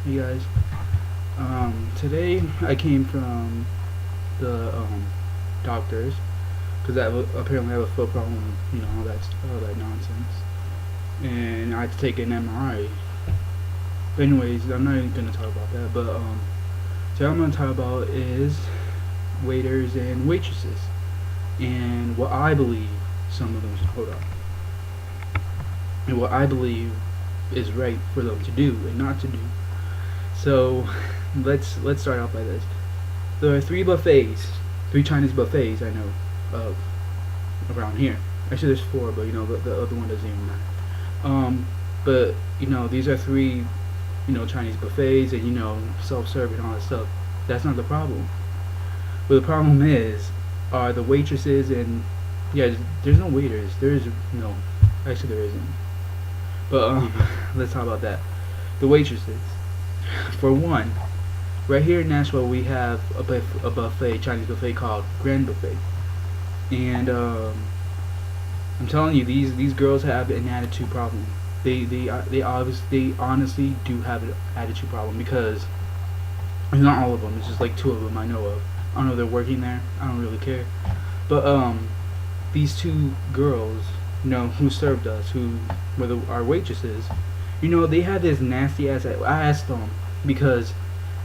Hey guys. Today I came from the doctors because apparently I have a foot problem, all that nonsense, and I had to take an MRI. But anyways, I'm not even gonna talk about that. But today I'm gonna talk about is waiters and waitresses and what I believe some of them should hold on, and what I believe is right for them to do and not to do. So let's start off by this. There are three Chinese buffets I know of around here. Actually, there's four, but the other one doesn't even matter. But these are three Chinese buffets and self-serve and all that stuff. That's not the problem. But the problem are the waitresses and yeah, there's no waiters. There is no, actually there isn't. But let's talk about that. The waitresses. For one, right here in Nashville, we have a buffet, Chinese buffet called Grand Buffet, and I'm telling you, these girls have an attitude problem. They honestly do have an attitude problem because it's not all of them. It's just like two of them I know of. I don't know if they're working there. I don't really care. But these two girls, who served us, who were our waitresses, they had this nasty ass. I asked them because,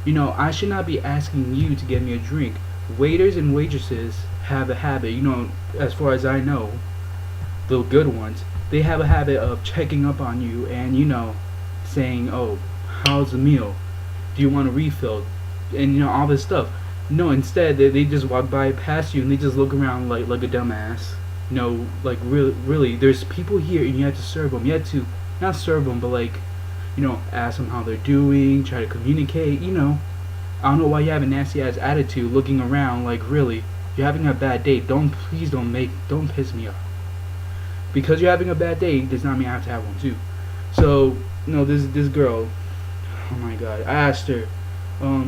I should not be asking you to get me a drink. Waiters and waitresses have a habit, as far as I know, the good ones, they have a habit of checking up on you and, saying, oh, how's the meal? Do you want a refill? And, all this stuff. No, instead, they just walk by past you and they just look around like a dumbass. Like, really, there's people here and you have to serve them. You have to not serve them, but like, ask them how they're doing, try to communicate. I don't know why you have a nasty ass attitude, looking around like really. You're having a bad day. Don't piss me off. Because you're having a bad day does not mean I have to have one too. So, this girl, oh my god, I asked her,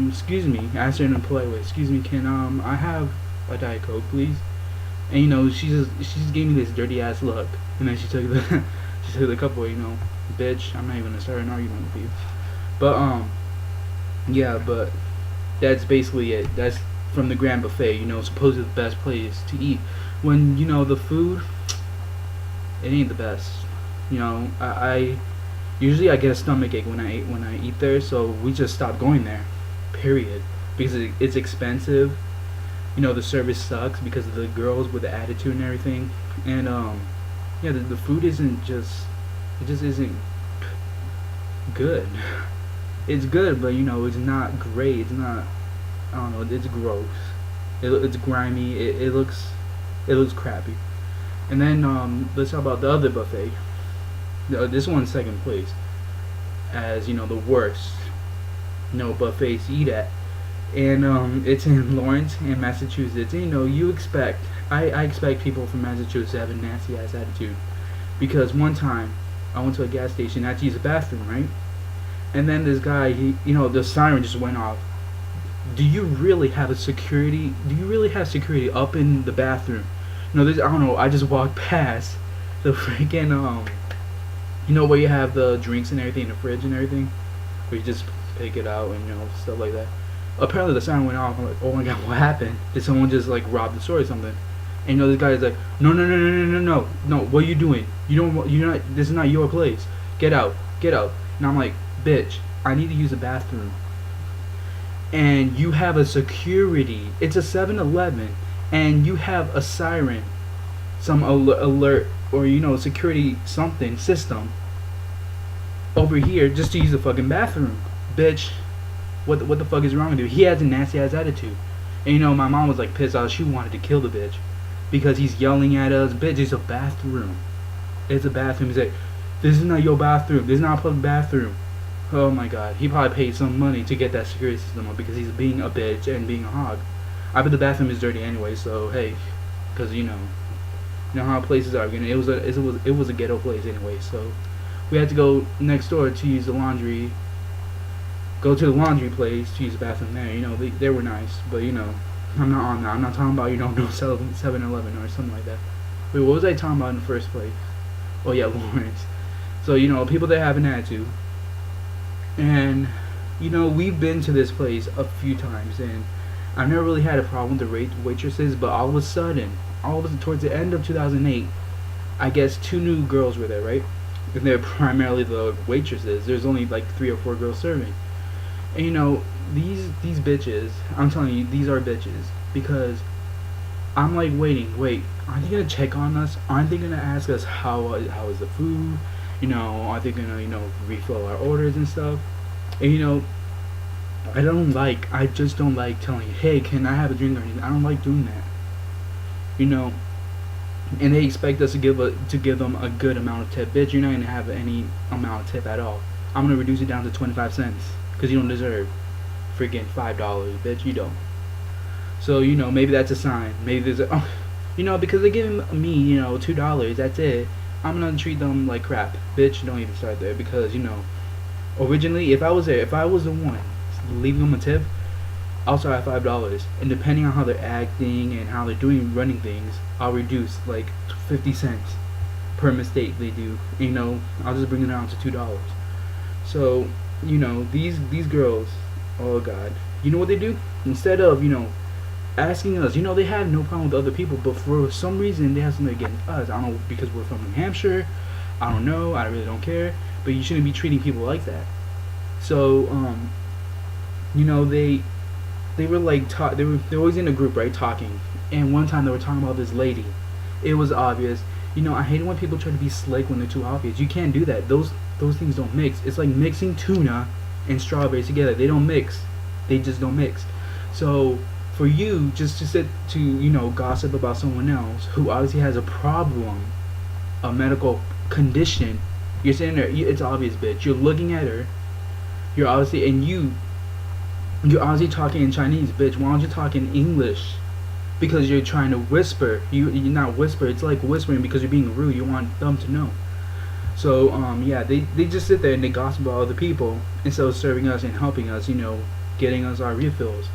excuse me, I asked her in a polite way, excuse me, can I have a Diet Coke, please? And she just gave me this dirty ass look, and then she took the she took the cup away, bitch, I'm not even gonna start an argument with you. But yeah, but that's basically it. That's from the Grand Buffet, supposedly the best place to eat. When the food, it ain't the best. I usually I get a stomach ache when I eat there, so we just stopped going there. Period. Because it's expensive. The service sucks because of the girls with the attitude and everything. And yeah, the food isn't just, it just isn't good. It's good, but it's not great. It's not, I don't know, it's gross. It's grimy. It looks crappy. And then let's talk about the other buffet. This one's second place as the worst buffets to eat at, and it's in Lawrence in Massachusetts. You expect, I expect people from Massachusetts to have a nasty ass attitude, because one time I went to a gas station, I had to use the bathroom, right? And then this guy, the siren just went off. Do you really have security up in the bathroom? I don't know, I just walked past the freaking where you have the drinks and everything in the fridge and everything, where you just pick it out and stuff like that. Apparently the siren went off. I'm like, oh my god, what happened? Did someone just like rob the store or something? And this guy is like, no, what are you doing? You're not, this is not your place. Get out. And I'm like, bitch, I need to use the bathroom. And you have a security, it's a 7-Eleven, and you have a siren, some alert or security something system over here just to use the fucking bathroom. Bitch, what the fuck is wrong with you? He has a nasty ass attitude. And my mom was like pissed off. She wanted to kill the bitch because he's yelling at us. Bitch, it's a bathroom. It's a bathroom. He's like, this is not your bathroom. This is not a public bathroom. Oh my god. He probably paid some money to get that security system up because he's being a bitch and being a hog. I bet the bathroom is dirty anyway, so hey, because you know how places are. It was a ghetto place anyway, so we had to go next door to use the laundry. Go to the laundry place to use the bathroom there. They were nice, but I'm not on that. I'm not talking about no 7-Eleven or something like that. Wait, what was I talking about in the first place? Oh yeah, Lawrence. So people that have an attitude, and we've been to this place a few times, and I've never really had a problem with the waitresses. But all of a sudden, towards the end of 2008, I guess two new girls were there, right? And they're primarily the waitresses. There's only like 3 or 4 girls serving, and these bitches. I'm telling you, these are bitches because I'm like waiting. Wait, aren't they gonna check on us? Aren't they gonna ask us how is the food? Are they gonna refill our orders and stuff? And I just don't like telling, hey, can I have a drink or anything? I don't like doing that. You know, and they expect us to give them a good amount of tip. Bitch, you're not gonna have any amount of tip at all. I'm gonna reduce it down to 25 cents because you don't deserve freaking $5, bitch. You don't. So maybe that's a sign. Maybe there's because they're giving me $2. That's it. I'm gonna treat them like crap, bitch. Don't even start there because originally if I was there, if I was the one leaving them a tip, I'll start at $5, and depending on how they're acting and how they're running things, I'll reduce like 50 cents per mistake they do. I'll just bring it down to $2. So these girls, oh god, you know what they do? Instead of asking us, they have no problem with other people, but for some reason they have something against us. I don't know, because we're from New Hampshire. I don't know. I really don't care. But you shouldn't be treating people like that. So they were like they're always in a group, right, talking. And one time they were talking about this lady. It was obvious. I hate it when people try to be slick when they're too obvious. You can't do that. Those things don't mix. It's like mixing tuna and strawberries together. They don't mix. They just don't mix. So for you just to sit to gossip about someone else who obviously has a problem, a medical condition, you're sitting there. It's obvious, bitch. You're looking at her. You're obviously you're obviously talking in Chinese, bitch. Why don't you talk in English? Because you're trying to whisper. You're not whisper. It's like whispering because you're being rude. You want them to know. So yeah, they just sit there and they gossip about other people instead of serving us and helping us. Getting us our refills.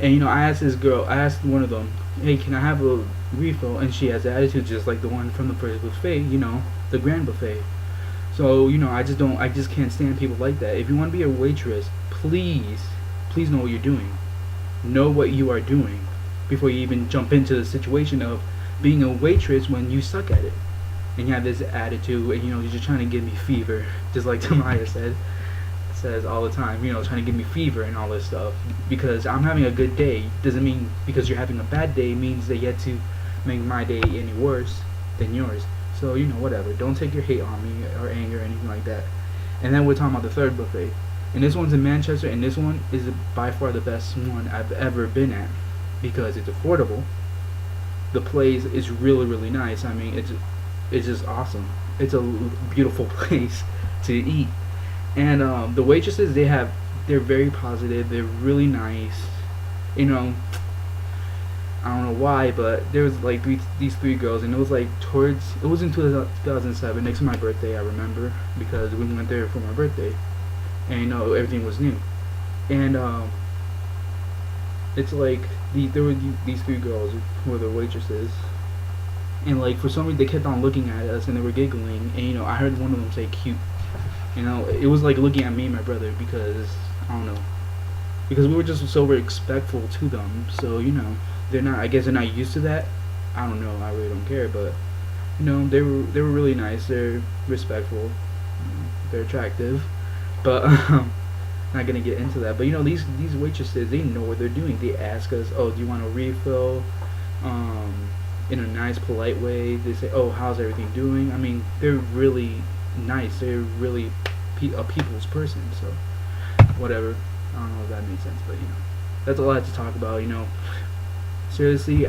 And I asked one of them, hey, can I have a refill? And she has the attitude just like the one from the first buffet. The grand buffet. So I just can't stand people like that. If you want to be a waitress, please know what you're doing. Know what you are doing before you even jump into the situation of being a waitress when you suck at it and you have this attitude and you're just trying to give me fever, just like Tamaya says all the time, trying to give me fever and all this stuff. Because I'm having a good day doesn't mean because you're having a bad day means that you have to make my day any worse than yours. So whatever. Don't take your hate on me or anger or anything like that. And then we're talking about the third buffet. And this one's in Manchester, and this one is by far the best one I've ever been at because it's affordable. The place is really, really nice. I mean, it's just awesome. It's a beautiful place to eat. And the waitresses, they're very positive. They're really nice. I don't know why, but there was like these 3 girls, and it was like it was in 2007, next to my birthday. I remember because we went there for my birthday. And everything was new, and it's like there were these 3 girls who were the waitresses, and like for some reason they kept on looking at us and they were giggling, and I heard one of them say cute. It was like looking at me and my brother because I don't know, because we were just so respectful to them. So they're not. I guess they're not used to that. I don't know. I really don't care, but they were really nice. They're respectful. They're attractive. But not gonna get into that. But these waitresses, they know what they're doing. They ask us, oh, do you want a refill? In a nice, polite way. They say, oh, how's everything doing? I mean, they're really nice. They're really a people's person. So whatever. I don't know if that makes sense, but that's all I have to talk about. Seriously,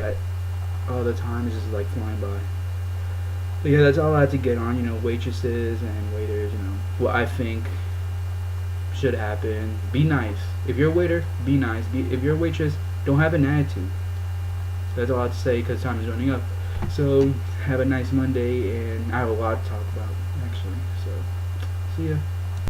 all the time is just like flying by. But yeah, that's all I had to get on. Waitresses and waiters. What I think should happen. Be nice. If you're a waiter, be nice. If you're a waitress, don't have an attitude. So that's all I have to say because time is running up. So have a nice Monday, and I have a lot to talk about actually. So see ya.